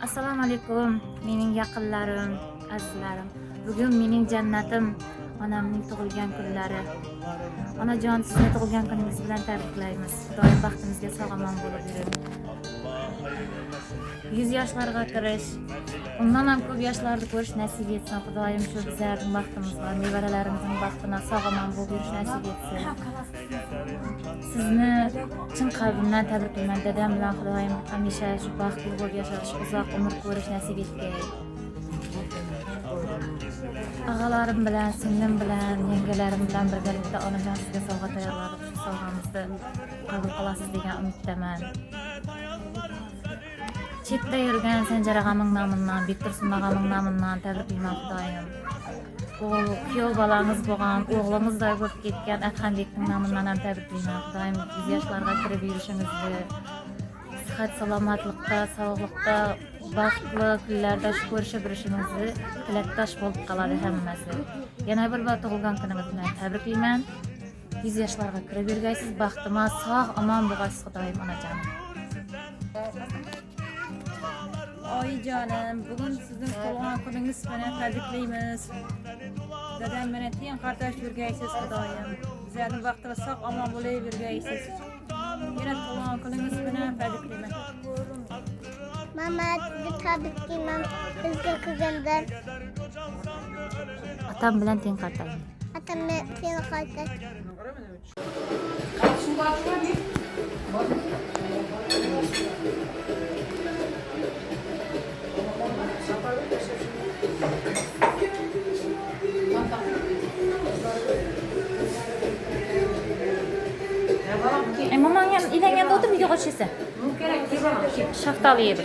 Assalomu alaykum, mening yaqinlarim, azizlarim. Bugun mening jannatim, onamning tug'ilgan kunlari. Onajon, sizni tug'ilgan kuningiz bilan tabriklaymiz. Xudoyim baxtimizga sog'-omon bo'lib yuring. 100 yoshlarga kirish, undan ham ko'p yoshlarni ko'rish nasib etsin. Xudoyim shu bizlarning baxtimizga, nevaralarimizning baxtiga sog'-omon bo'lib yurish nasib etsin. Sizni chin qalbimdan tabriklayman. Dadam bilan Xudoyim hamisha shu baxtli bo'lib yashash, uzoq umr ko'rish nasib etgay. Ağalarim bilan, singlim bilan, yengalarim bilan birgalikda onajon sizga sovg'a tayyorladik. Sovg'amizni qabul qilasiz degan umiddaman. Chetda yurgan Sanjar og'amning nomidan, Bektursun og'amning nomidan tabriklayman Xudoyim. Kuyov balangiz bo'lgan, o'g'limizday bo'lib ketgan Adhambekning nomidan ham tabriklayman Xudoyim. 100 yoshlarga kirib yurishingizni, sihat salomatlikda, sog'likda, baxtli kunlarda shu ko'rishib yurishingizni tilakdosh bo'lib qoladi hammasi. Yana bir bor tug'ilgan kuningiz bilan tabriklayman. 100 yoshlarga kirib yurgaysiz, baxtima sog' omon bo'lasiz Xudoyim onajonim. Oyijonim, bugun sizning tug'ilgan kuningiz bilan tabriklaymiz. Dadam bilan teng qardosh yurgaysiz Xudoyim. Bizlarning vaqtida sog' omon bo'lib yurgaysiz. Yana tug'ilgan kuningiz bilan tabriklayman. Mama, sizni tabriklayman. Bizga kelgandan Otam bilan teng qartayman. atam bilan teng qardosh. Mamam ilanganda o'tib uyga qo'shisa. Shaftoli yeb.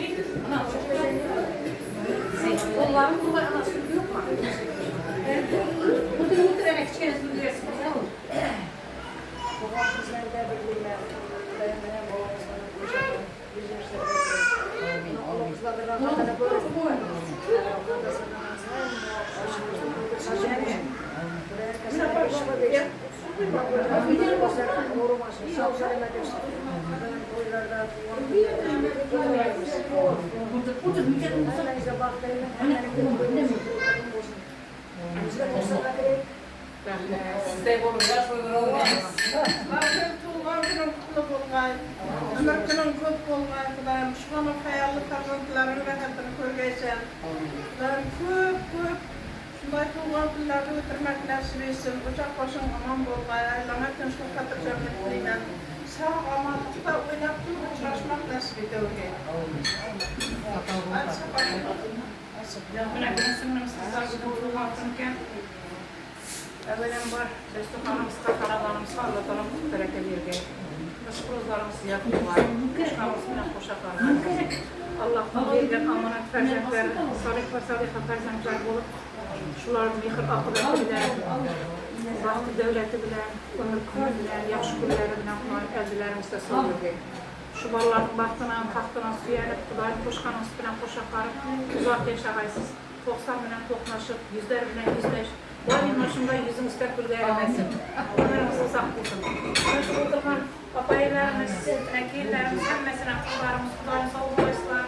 Ömrünün köp bolğay, Xudoyim şumanın hayalli farzandlaryny we hämtini körgeysen. Xudoyim köp şunday tug'ilgan kunlarni o'tirmak nasib etsin. Uzoq boshing omon bolğay, aylamak tinchlik xotirjamlik tilayman. Sog' omonlikda o'ynab turib uchrashmak nasib etgay. Mana bugün singlimiz qizlarga tug'ilgan kun ekan. Avvalambor dasturxonimizga qaraganimizga Alloh taolo baraka bergay. Şükürlerimiz yapıyorlar. Kuşlarımız bilen koşaklarlar. Allah'tan vergen amanet farzandlar, salih ve saliha farzandlar bulup, şuların mehir akıbeti bilen, vakti devleti bilen, ömür kürü bilen, yaxşı günleri bilen eldilerimizde sağlıyor. Şu balların baxtından, taxtından suyanıp, Xudoyim koşkanımız bilen koşaklarım uzak yaşağaysız. 90 bilen toqnaşıp, yüzler bilen yüzleş. Vay maşımda yüzümüzde gülgeylemesin. Ömrümüz uzak bulsun. Şu oturgan Papaylarımız, nakillerimiz, hemmesine kızlarımız, Xudoyim sağ olasınlar.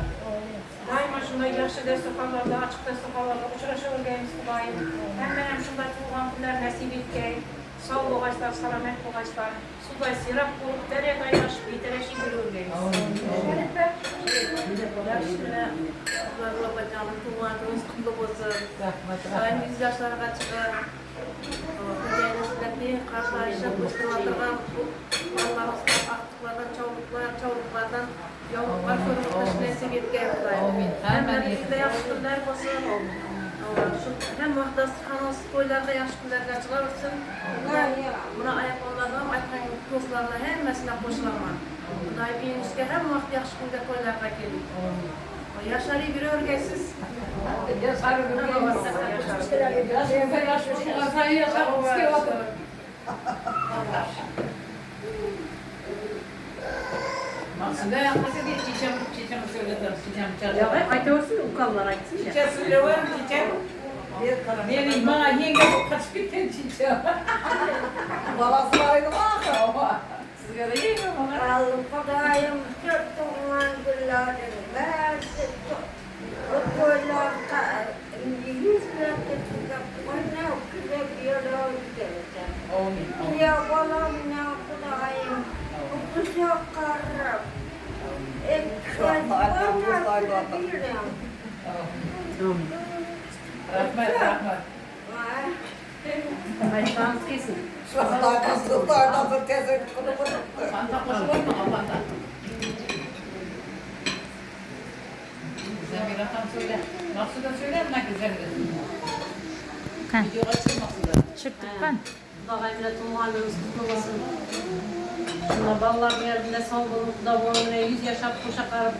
Daima şunday yaxşı dasturxonlarda, açık dasturxonlarda uchrashavergaymiz Xudoyim. Hammanam shunday tug'ilgan kunlar nasib etgay. Sog' bo'g'aysizlar, salomat bo'g'aysizlar. Suvday sirab bo'lib, daryoday yoshib, betarashib yuravergaymiz. Yaxshigina Xudoyim opajonim tug'ilgan kuningiz qutlug' bo'lsin. Xudoyim 100 yoshlarga chiqib, xo'jayiningizni qarshilashib, o'stirib Allah'ımızdan aktıklardan, çavuklardan yavuklar korunmuş nasip etgay Xudoyim. Hemmerimizde yaxşı günler olsun. Hem vaxtastıxanız toylarda yaxşı günlerga çıqaversin. Buna ayaqonlardan, aytgan do'stlarla hemmesine qo'shilaman. Xudoyim uyingizga ham vaqt yaxshi kunda toylarga keling. Yaşarıp yürüyorgaysiz. Yaşarıp Aslında yapması değil, çiçeğim söyledim, çiçeğim Ya aytıyorsun ukallar aytsın ya. çiçeğim söylüyorum, çiçeğim. Benim bana yenge kaç bitten çiçeğim. Balası vardı ama. Sizge de yenge mi? Xudoyim ko'p tug'ilgan kunlaringiz Rahmet. Ayağınız kesin. Şu anda arkasında da tezek kulu kulu. Fanta koşuyor mu kafanda? Sen bir rakam söyle. Maksuda söyler mi güzel Ha. Videoya çıkmasın. Çıktık ben. Milletin muhallemiz kutlu olsun. Şuna ballar yerinde sağ olup da boyuna 100 yaşap koşa karıp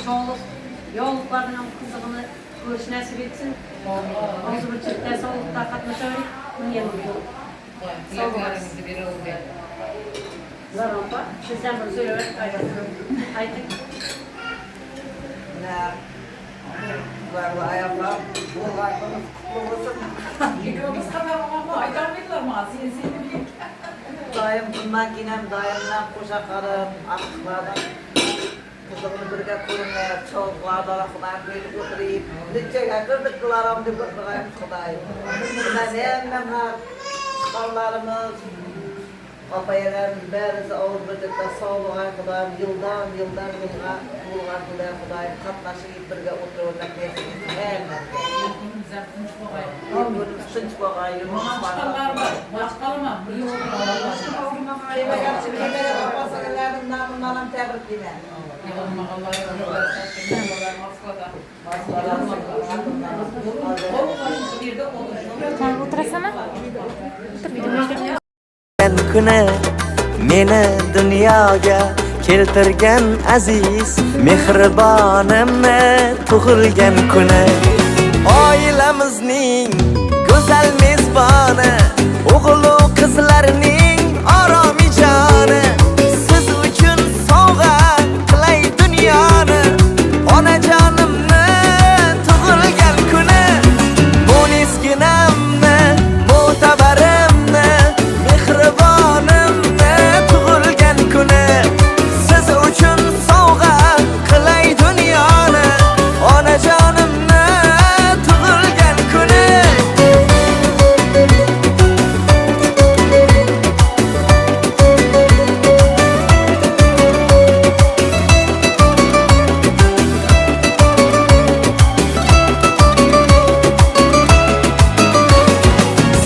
çoğuluk yolluklardan kızığını görüş nasip etsin. Ağzı bir çifte sağlıkta katlaşarak bunu yedim. Dileklerimizi bir oldu. Zaramba. Sizden bunu söyleyerek ayrılıyorum. Haydi. Ne? Var ayaklar. Bu ayaklarımız kutlu olsun. Videomuz kadar ama aydanmıyorlar mı? Seni bilin. Daim bundan yine daimden koşa karıp aklılardan kızımını birge kurunlar, çoğuklardan Kudayım böyle götüreyim. Lütçeyle kırdık kılaram diye götüreyim Kudayım. Bundan hemen çıkarlarımız, kapayelerimiz, berisi ağır birlikte sağlığa Kudayım, yıldan yıllar bulgar Kudayım, katlaşıp birge oturuyorlar nesiniz hemen. Güzel konuş bakayım. Yılgınız sınç bakayım. Başkalar var. Başkalar mı? İyi olur. Kemere kapasın ellerinin namından tebrikliyim. Yalama Allah'a emanet olun. Sen oturasana. kuni meni dunyoga keltirgan aziz mehribonimni tug'ilgan kuni oilamizning go'zal mezboni o'g'il qizlarning oromijoni siz uchun sovg'a qilay dunyoni onajonimni tug'ilgan kuni mo'nisginamni mo'tabarimni mehribonimni tug'ilgan kuni siz uchun sovg'a qilay dunyoni onajonimni tug'ilgan kuni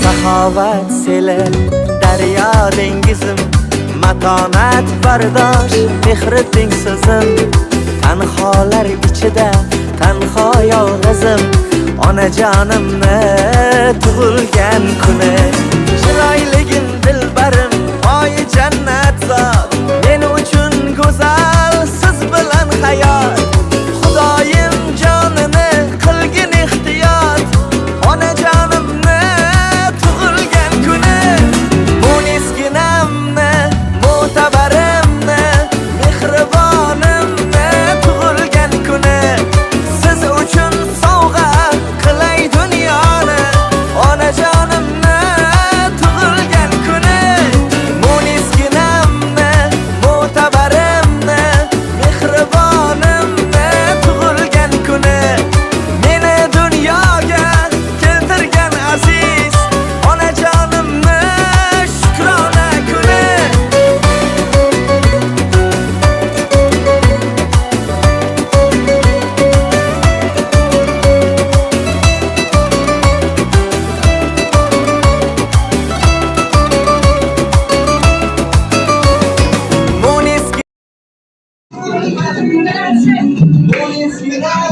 saxovat seli daryo dengizim matonat bardosh mehri teng so'zim tanholar ichida tanho yolg'izim onajonimni tug'ilgan kuni chiroyligim dilbarim oyi jannat zot men uchun go'zal siz bilan hayot xudoyim jonini qilgin ehtiyot onajonimni tug'ilgan kuni mo'nisginamni mo'tabarimni mehribonimni tug'ilgan kuni siz uchun sovg'a qilay dunyoni onajonimni tug'ilgan kuni mo'nisginamni mo'tabarimni mehribonimni tug'ilgan kuni meni dunyoga keltirgan aziz onajonimni shukrona kuni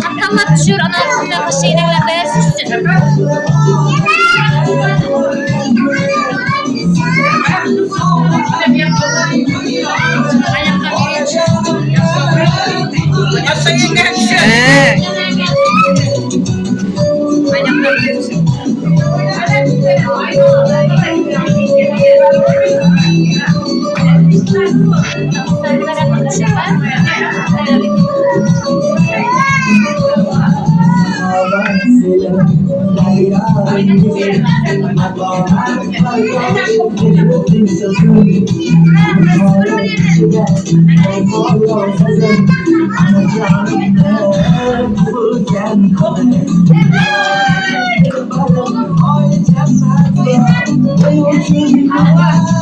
Akşamlar düşüyor, ana şeylerle süsün. Thank you.